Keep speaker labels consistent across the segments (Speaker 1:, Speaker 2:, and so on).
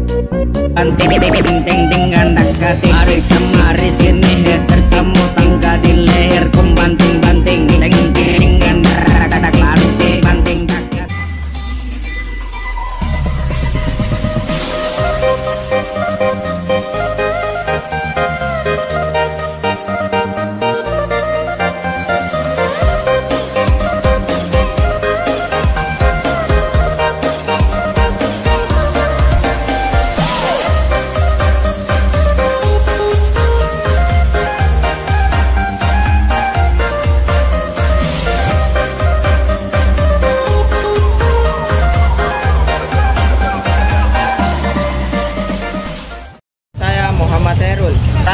Speaker 1: Banting ting ting ting gandak kati hari kemari sini bertemu tangga di leher kum banting banting ting ting gandak kadak lantai banting kakak.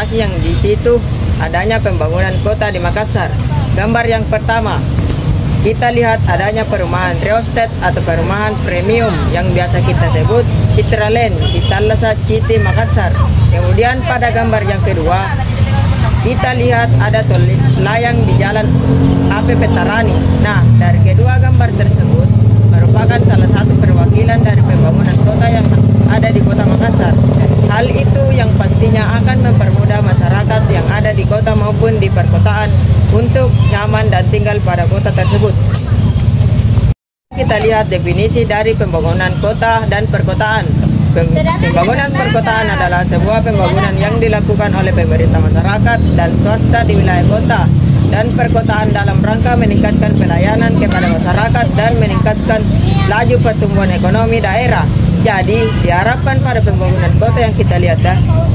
Speaker 2: Yang di situ adanya pembangunan kota di Makassar. Gambar yang pertama, kita lihat adanya perumahan real estate atau perumahan premium yang biasa kita sebut Citraland di Thalassa City Makassar. Kemudian pada gambar yang kedua, kita lihat ada tol layang di jalan APP Tarani. Nah, dari kedua gambar tersebut merupakan salah satu perwakilan dari pembangunan kota yang ada di kota Makassar. Hal itu yang pastinya akan mempermudah masyarakat yang ada di kota maupun di perkotaan untuk nyaman dan tinggal pada kota tersebut. Kita lihat definisi dari pembangunan kota dan perkotaan. Pembangunan perkotaan adalah sebuah pembangunan yang dilakukan oleh pemerintah masyarakat dan swasta di wilayah kota, dan perkotaan dalam rangka meningkatkan pelayanan kepada masyarakat dan meningkatkan laju pertumbuhan ekonomi daerah. Jadi diharapkan pada pembangunan kota yang kita lihat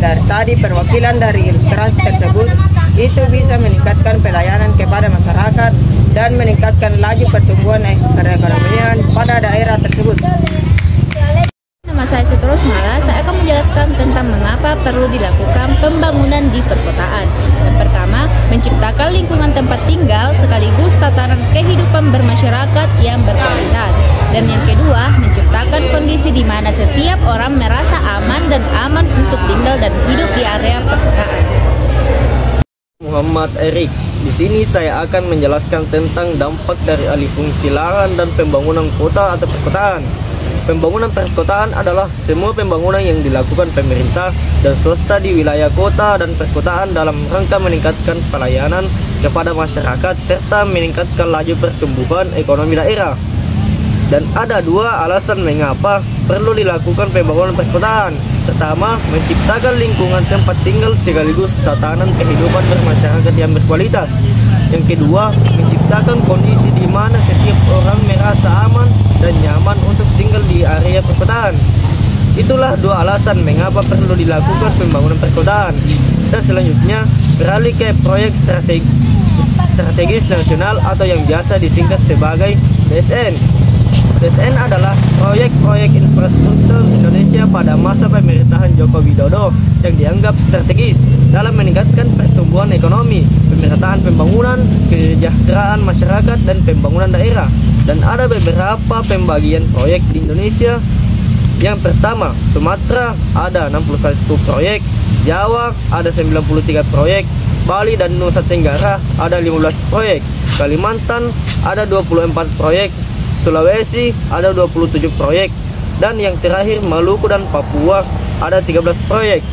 Speaker 2: dari tadi perwakilan dari ilustrasi tersebut itu bisa meningkatkan pelayanan kepada masyarakat dan meningkatkan laju pertumbuhan perekonomian pada daerah tersebut.
Speaker 3: Nama saya Sitorus Mala, saya akan menjelaskan tentang mengapa perlu dilakukan pembangunan di perkotaan. Yang pertama, menciptakan lingkungan tempat tinggal sekaligus tatanan kehidupan bermasyarakat yang berkualitas. Dan yang kedua, menciptakan kondisi di mana setiap orang merasa aman dan aman untuk tinggal dan hidup di area perkotaan.
Speaker 4: Muhammad Erik. Di sini saya akan menjelaskan tentang dampak dari alih fungsi lahan dan pembangunan kota atau perkotaan. Pembangunan perkotaan adalah semua pembangunan yang dilakukan pemerintah dan swasta di wilayah kota dan perkotaan dalam rangka meningkatkan pelayanan kepada masyarakat serta meningkatkan laju pertumbuhan ekonomi daerah. Dan ada dua alasan mengapa perlu dilakukan pembangunan perkotaan. Pertama, menciptakan lingkungan tempat tinggal sekaligus tatanan kehidupan bermasyarakat yang berkualitas. Yang kedua, menciptakan kondisi di mana setiap orang merasa aman dan nyaman untuk tinggal di area perkotaan. Itulah dua alasan mengapa perlu dilakukan pembangunan perkotaan. Dan selanjutnya, beralih ke proyek strategis nasional atau yang biasa disingkat sebagai PSN. PSN adalah proyek-proyek infrastruktur Indonesia pada masa pemerintahan Joko Widodo yang dianggap strategis dalam meningkatkan pertumbuhan ekonomi, pemerataan pembangunan, kesejahteraan masyarakat, dan pembangunan daerah. Dan ada beberapa pembagian proyek di Indonesia. Yang pertama, Sumatera ada 61 proyek, Jawa ada 93 proyek, Bali dan Nusa Tenggara ada 15 proyek, Kalimantan ada 24 proyek, Sulawesi ada 27 proyek, dan yang terakhir Maluku dan Papua ada 13 proyek.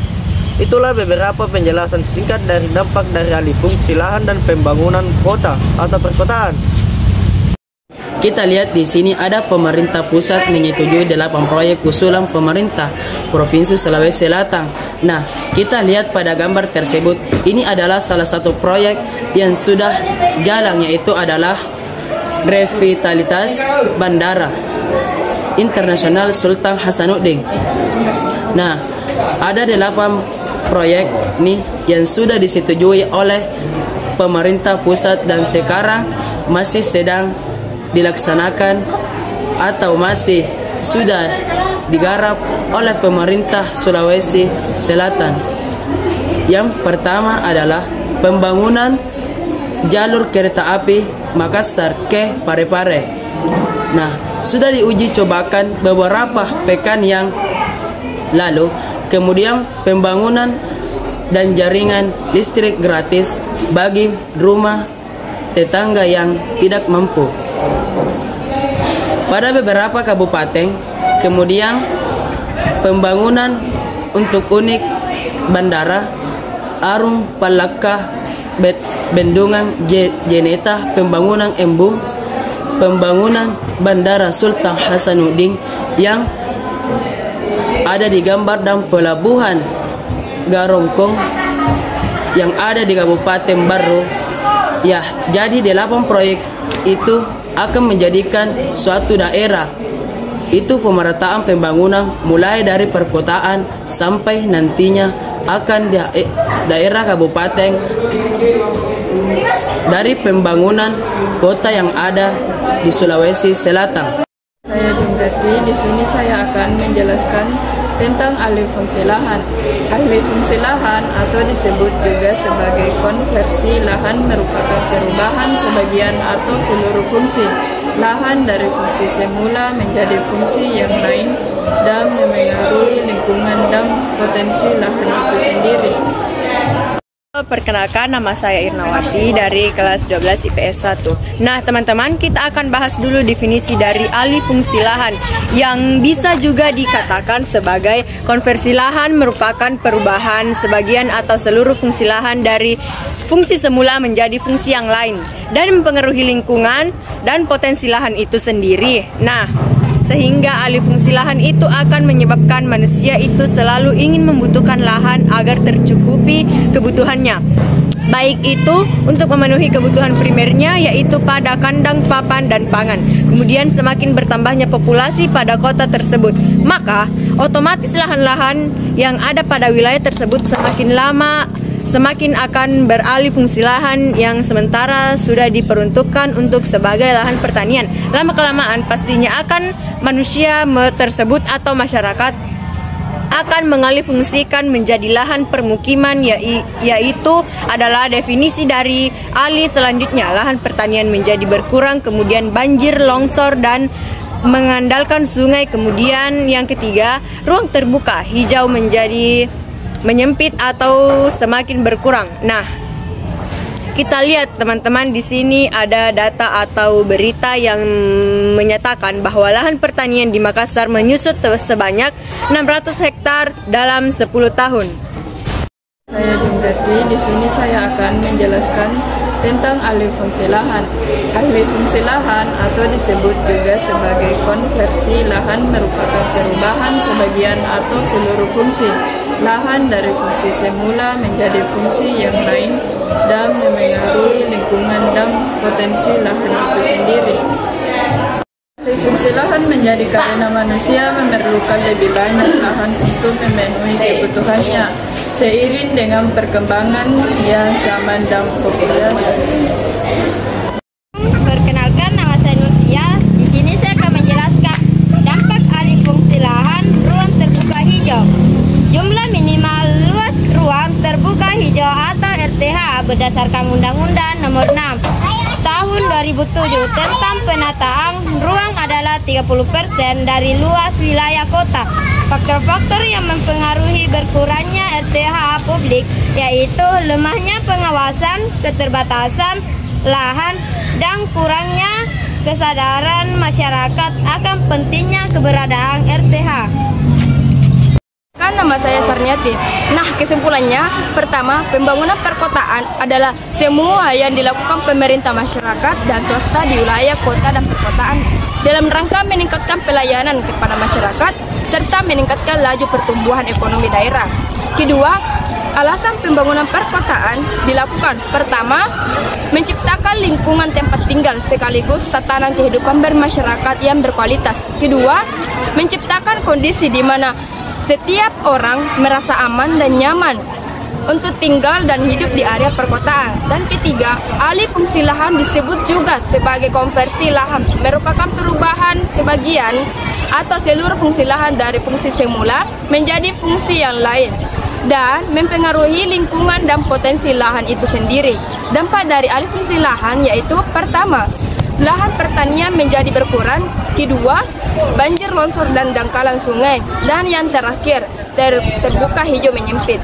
Speaker 4: Itulah beberapa penjelasan singkat dari dampak dari alih fungsi lahan dan pembangunan kota atau perkotaan.
Speaker 5: Kita lihat di sini ada pemerintah pusat menyetujui 8 proyek usulan pemerintah Provinsi Sulawesi Selatan. Nah, kita lihat pada gambar tersebut, ini adalah salah satu proyek yang sudah jalan, yaitu adalah revitalitas Bandara Internasional Sultan Hasanuddin. Nah, ada 8 proyek nih yang sudah disetujui oleh pemerintah pusat dan sekarang masih sedang dilaksanakan atau masih sudah digarap oleh pemerintah Sulawesi Selatan. Yang pertama adalah pembangunan jalur kereta api Makassar ke Parepare. Nah, sudah diuji cobakan beberapa pekan yang lalu. Kemudian pembangunan dan jaringan listrik gratis bagi rumah tetangga yang tidak mampu pada beberapa kabupaten. Kemudian pembangunan untuk unit bandara, Arung Palaka, Bendungan Jeneta, pembangunan Embung, pembangunan Bandara Sultan Hasanuddin yang ada di gambar, dan pelabuhan Garongkong yang ada di Kabupaten Barro. Ya, jadi 8 proyek itu akan menjadikan suatu daerah itu pemerataan pembangunan mulai dari perkotaan sampai nantinya akan daerah kabupaten dari pembangunan kota yang ada di Sulawesi Selatan.
Speaker 6: Saya Jumrati, di sini saya akan menjelaskan tentang alih fungsi lahan. Alih fungsi lahan atau disebut juga sebagai konversi lahan merupakan perubahan sebagian atau seluruh fungsi lahan dari fungsi semula menjadi fungsi yang lain dan memengaruhi lingkungan dan potensi lahan itu sendiri.
Speaker 2: Perkenalkan, nama saya Irnawati dari kelas 12 IPS 1. Nah teman-teman, kita akan bahas dulu definisi dari alih fungsi lahan, yang bisa juga dikatakan sebagai konversi lahan merupakan perubahan sebagian atau seluruh fungsi lahan dari fungsi semula menjadi fungsi yang lain dan mempengaruhi lingkungan dan potensi lahan itu sendiri. Nah, sehingga alih fungsi lahan itu akan menyebabkan manusia itu selalu ingin membutuhkan lahan agar tercukupi kebutuhannya. Baik itu untuk memenuhi kebutuhan primernya, yaitu pada kandang, papan, dan pangan. Kemudian semakin bertambahnya populasi pada kota tersebut, maka otomatis lahan-lahan yang ada pada wilayah tersebut semakin lama semakin akan beralih fungsi lahan yang sementara sudah diperuntukkan untuk sebagai lahan pertanian. Lama-kelamaan pastinya akan manusia tersebut atau masyarakat akan mengalih fungsikan menjadi lahan permukiman, yaitu adalah definisi dari alih selanjutnya. Lahan pertanian menjadi berkurang, kemudian banjir, longsor, dan mengandalkan sungai. Kemudian yang ketiga, ruang terbuka hijau menjadi menyempit atau semakin berkurang. Nah, kita lihat teman-teman, di sini ada data atau berita yang menyatakan bahwa lahan pertanian di Makassar menyusut sebanyak 600 hektar dalam 10 tahun.
Speaker 6: Saya Jumrati, di sini saya akan menjelaskan tentang alih fungsi lahan. Alih fungsi lahan atau disebut juga sebagai konversi lahan merupakan perubahan sebagian atau seluruh fungsi lahan dari fungsi semula menjadi fungsi yang lain dan memengaruhi lingkungan dan potensi lahan itu sendiri. Alih fungsi lahan menjadi karena manusia memerlukan lebih banyak lahan untuk memenuhi kebutuhannya seiring dengan perkembangan yang zaman dan populasi.
Speaker 3: Perkenalkan, nama saya Nursia. Di sini saya akan menjelaskan dampak alih fungsi lahan ruang terbuka hijau. Jumlah minimal luas ruang terbuka hijau atau RTH berdasarkan Undang-Undang Nomor 6 Tahun 2007 tentang penataan ruang adalah 30% dari luas wilayah kota. Faktor-faktor yang mempengaruhi berkurangnya RTH publik yaitu lemahnya pengawasan, keterbatasan lahan, dan kurangnya kesadaran masyarakat akan pentingnya keberadaan RTH.
Speaker 7: Nama saya Sarniati. Nah, kesimpulannya, pertama, pembangunan perkotaan adalah semua yang dilakukan pemerintah, masyarakat, dan swasta di wilayah kota dan perkotaan dalam rangka meningkatkan pelayanan kepada masyarakat serta meningkatkan laju pertumbuhan ekonomi daerah. Kedua, alasan pembangunan perkotaan dilakukan. Pertama, menciptakan lingkungan tempat tinggal sekaligus tatanan kehidupan bermasyarakat yang berkualitas. Kedua, menciptakan kondisi di mana setiap orang merasa aman dan nyaman untuk tinggal dan hidup di area perkotaan. Dan ketiga, alih fungsi lahan disebut juga sebagai konversi lahan, merupakan perubahan sebagian atau seluruh fungsi lahan dari fungsi semula menjadi fungsi yang lain dan mempengaruhi lingkungan dan potensi lahan itu sendiri. Dampak dari alih fungsi lahan yaitu pertama, lahan pertanian menjadi berkurang. Kedua, banjir, longsor, dan dangkalan sungai. Dan yang terakhir, terbuka hijau menyempit.